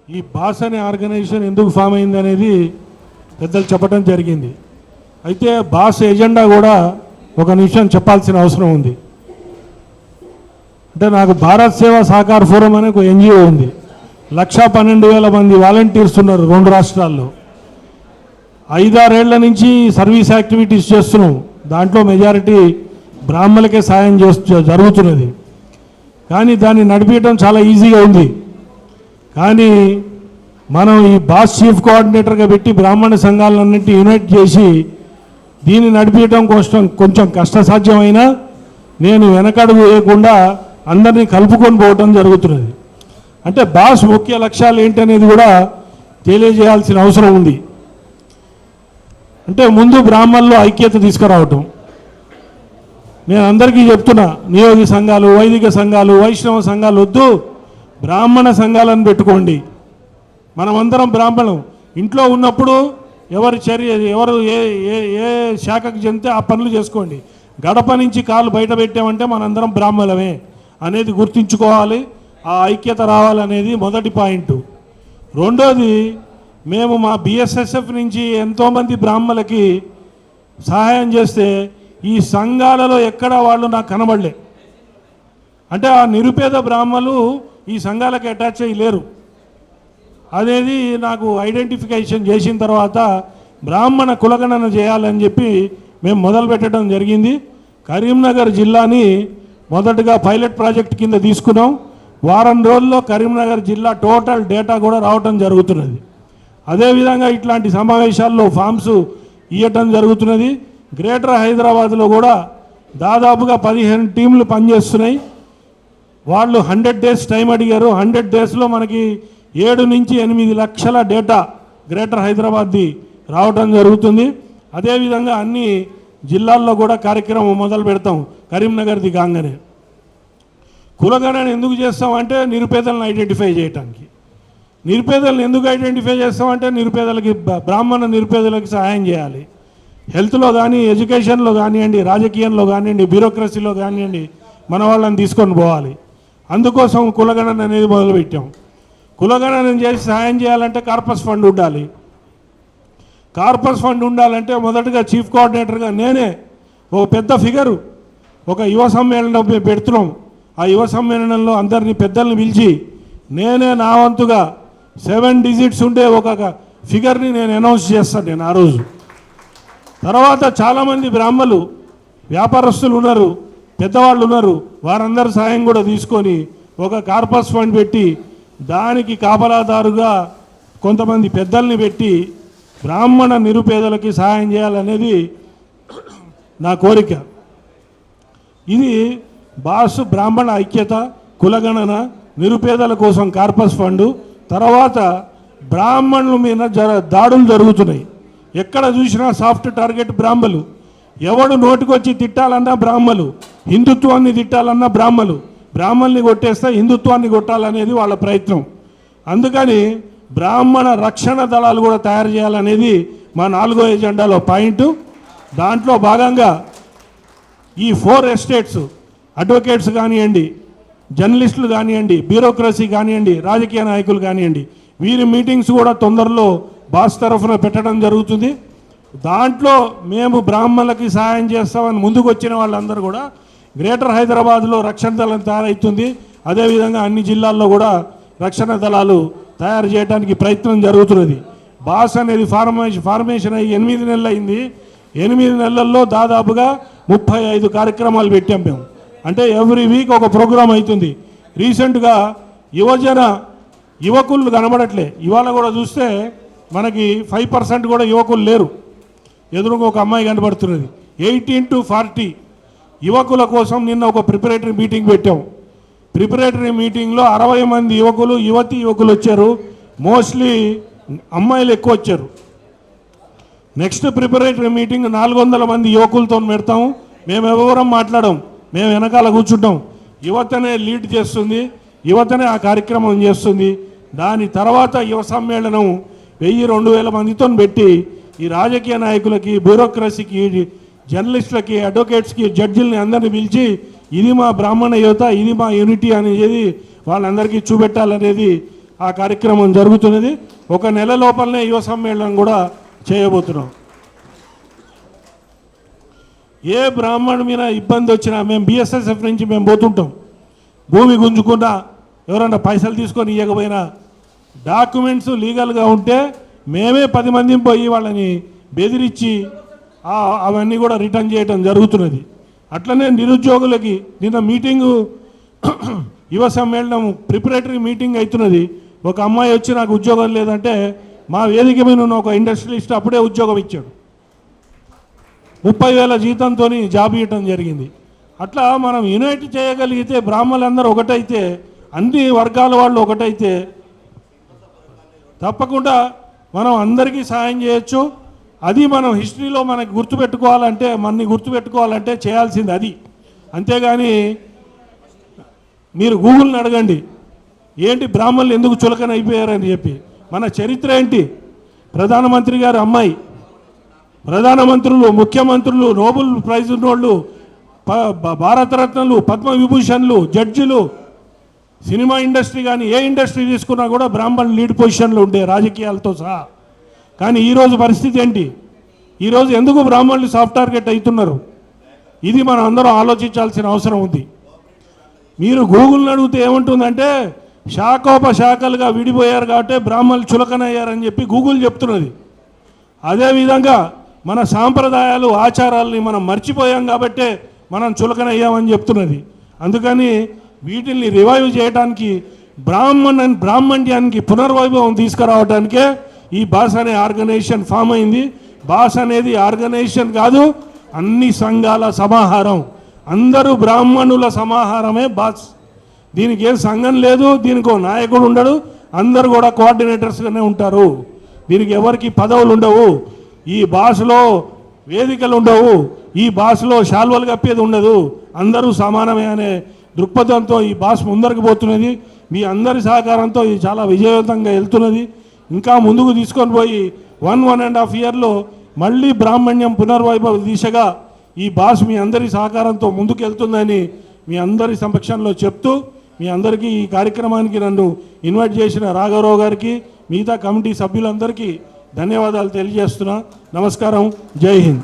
ఈ బాస్ అనే ఆర్గనైజేషన్ ఎందుకు ఫామ్ అయింది అనేది పెద్దలు చెప్పడం జరిగింది. అయితే బాస్ ఎజెండా కూడా ఒక నిమిషం చెప్పాల్సిన అవసరం ఉంది. అంటే నాకు భారత్ సేవా సహకార ఫోరం అనే ఒక ఎన్జిఓ ఉంది. 1,12,000 మంది వాలంటీర్స్ ఉన్నారు 2 రాష్ట్రాల్లో. 5-6 ఏళ్ల నుంచి సర్వీస్ యాక్టివిటీస్ చేస్తున్నాం. దాంట్లో మెజారిటీ బ్రాహ్మణులకే సాయం జరుగుతున్నది. కానీ దాన్ని నడిపించడం చాలా ఈజీగా ఉంది. కానీ మనం ఈ బాస్ చీఫ్ కోఆర్డినేటర్గా పెట్టి బ్రాహ్మణ సంఘాలన్నింటినీ యునైట్ చేసి దీన్ని నడిపించడం కొంచెం కష్టసాధ్యమైనా నేను వెనకడుగు వేయకుండా అందరినీ కలుపుకొని పోవటం జరుగుతున్నది. అంటే బాస్ ముఖ్య లక్ష్యాలు ఏంటనేది కూడా తెలియజేయాల్సిన అవసరం ఉంది. అంటే ముందు బ్రాహ్మణుల్లో ఐక్యత తీసుకురావటం. నేను అందరికీ చెప్తున్నా, నియోగి సంఘాలు, వైదిక సంఘాలు, వైష్ణవ సంఘాలు వద్దు, బ్రాహ్మణ సంఘాలను పెట్టుకోండి. మనమందరం బ్రాహ్మణం. ఇంట్లో ఉన్నప్పుడు ఎవరు ఏ ఏ ఏ శాఖకు చెందితే ఆ పనులు చేసుకోండి. గడప నుంచి కాలు బయట పెట్టామంటే మనందరం బ్రాహ్మణమే అనేది గుర్తుంచుకోవాలి. ఆ ఐక్యత రావాలనేది మొదటి పాయింట్. రెండోది, మేము మా బిఎస్ఎస్ఎఫ్ నుంచి ఎంతోమంది బ్రాహ్మణులకి సహాయం చేస్తే ఈ సంఘాలలో ఎక్కడ వాళ్ళు నాకు కనబడలే. అంటే ఆ నిరుపేద బ్రాహ్మణులు ఈ సంఘాలకు అటాచ్ అయ్యి లేరు అనేది నాకు ఐడెంటిఫికేషన్ చేసిన తర్వాత బ్రాహ్మణ కులగణన చేయాలని చెప్పి మేము మొదలు పెట్టడం జరిగింది. కరీంనగర్ జిల్లాని మొదటగా పైలట్ ప్రాజెక్ట్ కింద తీసుకున్నాం. వారం రోజుల్లో కరీంనగర్ జిల్లా టోటల్ డేటా కూడా రావటం జరుగుతున్నది. అదేవిధంగా ఇట్లాంటి సమావేశాల్లో ఫామ్స్ ఇవ్వటం జరుగుతున్నది. గ్రేటర్ హైదరాబాద్లో కూడా దాదాపుగా 15 టీంలు పనిచేస్తున్నాయి. వాళ్ళు 100 డేస్ టైం అడిగారు. 100 డేస్లో మనకి 7 నుంచి 8 లక్షల డేటా గ్రేటర్ హైదరాబాద్ది రావటం జరుగుతుంది. అదేవిధంగా అన్ని జిల్లాల్లో కూడా కార్యక్రమం మొదలు పెడతాం. కరీంనగర్ది కాగానే కులగణన ఎందుకు చేస్తామంటే నిరుపేదలను ఐడెంటిఫై చేయడానికి. నిరుపేదలను ఎందుకు ఐడెంటిఫై చేస్తామంటే నిరుపేదలకి, బ్రాహ్మణ నిరుపేదలకి సహాయం చేయాలి. హెల్త్లో కానీ, ఎడ్యుకేషన్లో కానివ్వండి, రాజకీయంలో కానివ్వండి, బ్యూరోక్రసీలో కానివ్వండి, మన వాళ్ళని తీసుకొని పోవాలి. అందుకోసం కులగణన అనేది మొదలుపెట్టాం. కులగణన చేసి సహాయం చేయాలంటే కార్పస్ ఫండ్ ఉండాలి. కార్పస్ ఫండ్ ఉండాలంటే మొదటగా చీఫ్ కోఆర్డినేటర్గా నేనే ఒక పెద్ద ఫిగరు ఒక యువ సమ్మేళనం పెడుతున్నాం. ఆ యువ సమ్మేళనంలో అందరినీ పెద్దల్ని పిలిచి నేనే నా వంతుగా 7 డిజిట్స్ ఉండే ఒక ఫిగర్ని నేను అనౌన్స్ చేస్తాను. నేను ఆ రోజు తర్వాత చాలామంది బ్రాహ్మణులు, వ్యాపారస్తులు ఉన్నారు, పెద్దవాళ్ళు ఉన్నారు, వారందరి సాయం కూడా తీసుకొని ఒక కార్పస్ ఫండ్ పెట్టి దానికి కాపలాదారుగా కొంతమంది పెద్దల్ని పెట్టి బ్రాహ్మణ నిరుపేదలకి సహాయం చేయాలనేది నా కోరిక. ఇది బాసు బ్రాహ్మణ ఐక్యత, కులగణన, నిరుపేదల కోసం కార్పస్ ఫండు. తర్వాత బ్రాహ్మణుల మీద దాడులు జరుగుతున్నాయి. ఎక్కడ చూసినా సాఫ్ట్ టార్గెట్ బ్రాహ్మణులు. ఎవడు నోటికొచ్చి తిట్టాలన్నా బ్రాహ్మణులు, హిందుత్వాన్ని తిట్టాలన్నా బ్రాహ్మణులు, బ్రాహ్మణుల్ని కొట్టేస్తే హిందుత్వాన్ని కొట్టాలనేది వాళ్ళ ప్రయత్నం. అందుకని బ్రాహ్మణ రక్షణ దళాలు కూడా తయారు చేయాలనేది మా 4వ ఎజెండాలో పాయింట్. దాంట్లో భాగంగా ఈ 4 ఎస్టేట్స్, అడ్వకేట్స్ కానివ్వండి, జర్నలిస్టులు కానివ్వండి, బ్యూరోక్రసీ కానివ్వండి, రాజకీయ నాయకులు కానివ్వండి, వీరి మీటింగ్స్ కూడా తొందరలో బాస్ తరఫున పెట్టడం జరుగుతుంది. దాంట్లో మేము బ్రాహ్మణులకి సహాయం చేస్తామని ముందుకు వచ్చిన వాళ్ళందరూ కూడా గ్రేటర్ హైదరాబాద్లో రక్షణ దళం తయారవుతుంది. అదేవిధంగా అన్ని జిల్లాల్లో కూడా రక్షణ దళాలు తయారు చేయడానికి ప్రయత్నం జరుగుతున్నది. బాస్ అనేది ఫార్మేషన్ అయ్యి 8 నెలలు అయింది. 8 నెలల్లో దాదాపుగా 35 కార్యక్రమాలు పెట్టాం మేము. అంటే ఎవ్రీ వీక్ ఒక ప్రోగ్రాం అవుతుంది. రీసెంట్గా యువకులు కనబడట్లే. ఇవాళ కూడా చూస్తే మనకి 5% కూడా యువకులు లేరు. ఎదురుగా ఒక అమ్మాయి కనబడుతున్నది. 18 to 40 యువకుల కోసం నిన్న ఒక ప్రిపరేటరీ మీటింగ్ పెట్టాం. ప్రిపరేటరీ మీటింగ్లో 60 మంది యువకులు వచ్చారు. మోస్ట్లీ అమ్మాయిలు ఎక్కువ వచ్చారు. నెక్స్ట్ ప్రిపరేటరీ మీటింగ్ 400 మంది యువకులతో పెడతాము. మేము ఎవరం మాట్లాడాం, మేము వెనకాల కూర్చుంటాం. యువతనే లీడ్ చేస్తుంది, యువతనే ఆ కార్యక్రమం చేస్తుంది. దాని తర్వాత యువ సమ్మేళనం 1000-2000 మందితో పెట్టి ఈ రాజకీయ నాయకులకి, బ్యూరోక్రసీకి, జర్నలిస్టులకి, అడ్వకేట్స్కి, జడ్జిల్ని అందరినీ పిలిచి ఇది మా బ్రాహ్మణ యువత, ఇది మా యూనిటీ అనేది వాళ్ళందరికీ చూపెట్టాలనేది ఆ కార్యక్రమం జరుగుతున్నది. ఒక నెల లోపలనే యువ సమ్మేళనం కూడా చేయబోతున్నాం. ఏ బ్రాహ్మణు మీద ఇబ్బంది వచ్చినా మేము బిఎస్ఎస్ఎఫ్ నుంచి మేము పోతుంటాం. భూమి గుంజుకున్నా, ఎవరన్నా పైసలు తీసుకొని ఇవ్వకపోయినా, డాక్యుమెంట్స్ లీగల్గా ఉంటే మేమే 10 మందిని పోయి వాళ్ళని బెదిరించి అవన్నీ కూడా రిటర్న్ చేయడం జరుగుతున్నది. అట్లనే నిరుద్యోగులకి నిన్న మీటింగు యువ సమ్మేళనం ప్రిపరేటరీ మీటింగ్ అవుతున్నది. ఒక అమ్మాయి వచ్చి నాకు ఉద్యోగం లేదంటే మా వేదిక మీద ఉన్న ఒక ఇండస్ట్రియలిస్ట్ అప్పుడే ఉద్యోగం ఇచ్చాడు. 30,000 జీతంతో జాబ్ ఇవ్వటం జరిగింది. అట్లా మనం యునైట్ చేయగలిగితే, బ్రాహ్మణులందరూ ఒకటైతే, అన్ని వర్గాల వాళ్ళు ఒకటైతే తప్పకుండా మనం అందరికీ సాయం చేయొచ్చు. అది మనం హిస్టరీలో మనకి గుర్తుపెట్టుకోవాలంటే, మనని గుర్తుపెట్టుకోవాలంటే చేయాల్సింది అది. అంతేగాని మీరు గూగుల్ని అడగండి, ఏంటి బ్రాహ్మణులు ఎందుకు చులకన అయిపోయారని చెప్పి. మన చరిత్ర ఏంటి? ప్రధానమంత్రి గారు అమ్మాయి, ప్రధానమంత్రులు, ముఖ్యమంత్రులు, నోబెల్ ప్రైజ్ ఉన్నోళ్ళు, భారతరత్నలు, పద్మవిభూషణ్లు, జడ్జిలు, సినిమా ఇండస్ట్రీ కానీ ఏ ఇండస్ట్రీ తీసుకున్నా కూడా బ్రాహ్మణులు లీడ్ పొజిషన్లో ఉండే, రాజకీయాలతో సహా. కానీ ఈరోజు పరిస్థితి ఏంటి? ఈరోజు ఎందుకు బ్రాహ్మణులు సాఫ్ట్ టార్గెట్ అవుతున్నారు? ఇది మనం అందరం ఆలోచించాల్సిన అవసరం ఉంది. మీరు గూగుల్ని అడిగితే ఏముంటుందంటే, శాఖోపశాఖలుగా విడిపోయారు కాబట్టి బ్రాహ్మణులు చులకనయ్యారని చెప్పి గూగుల్ చెప్తున్నది. అదేవిధంగా మన సాంప్రదాయాలు, ఆచారాలని మనం మర్చిపోయాం కాబట్టే మనం చులకనయ్యామని చెప్తున్నది. అందుకని వీటిని రివైవ్ చేయడానికి, బ్రాహ్మణ్యానికి పునర్వైభవం తీసుకురావడానికే ఈ బాస్ అనే ఆర్గనైజేషన్ ఫామ్ అయింది. బాస్ అనేది ఆర్గనైజేషన్ కాదు, అన్ని సంఘాల సమాహారం, అందరూ బ్రాహ్మణుల సమాహారమే బాస్. దీనికి ఏం సంఘం లేదు, దీనికి ఒక నాయకుడు ఉండడు, అందరూ కూడా కోఆర్డినేటర్స్గానే ఉంటారు. దీనికి ఎవరికి పదవులు ఉండవు, ఈ భాషలో వేదికలు ఉండవు, ఈ భాషలో శాల్వలు కప్పేది ఉండదు, అందరూ సమానమే అనే దృక్పథంతో ఈ భాష ముందరికి పోతున్నది. మీ అందరి సహకారంతో ఇది చాలా విజయవంతంగా వెళ్తున్నది. ఇంకా ముందుకు తీసుకొని పోయి 1.5 ఇయర్లో మళ్ళీ బ్రాహ్మణ్యం పునర్వైభవ దిశగా ఈ భాష మీ అందరి సహకారంతో ముందుకు వెళ్తుందని మీ అందరి సమక్షంలో చెప్తూ, మీ అందరికీ ఈ కార్యక్రమానికి నన్ను ఇన్వైట్ చేసిన రాఘవరావు గారికి, మిగతా కమిటీ సభ్యులందరికీ ధన్యవాదాలు తెలియజేస్తున్నా. నమస్కారం. జై హింద్.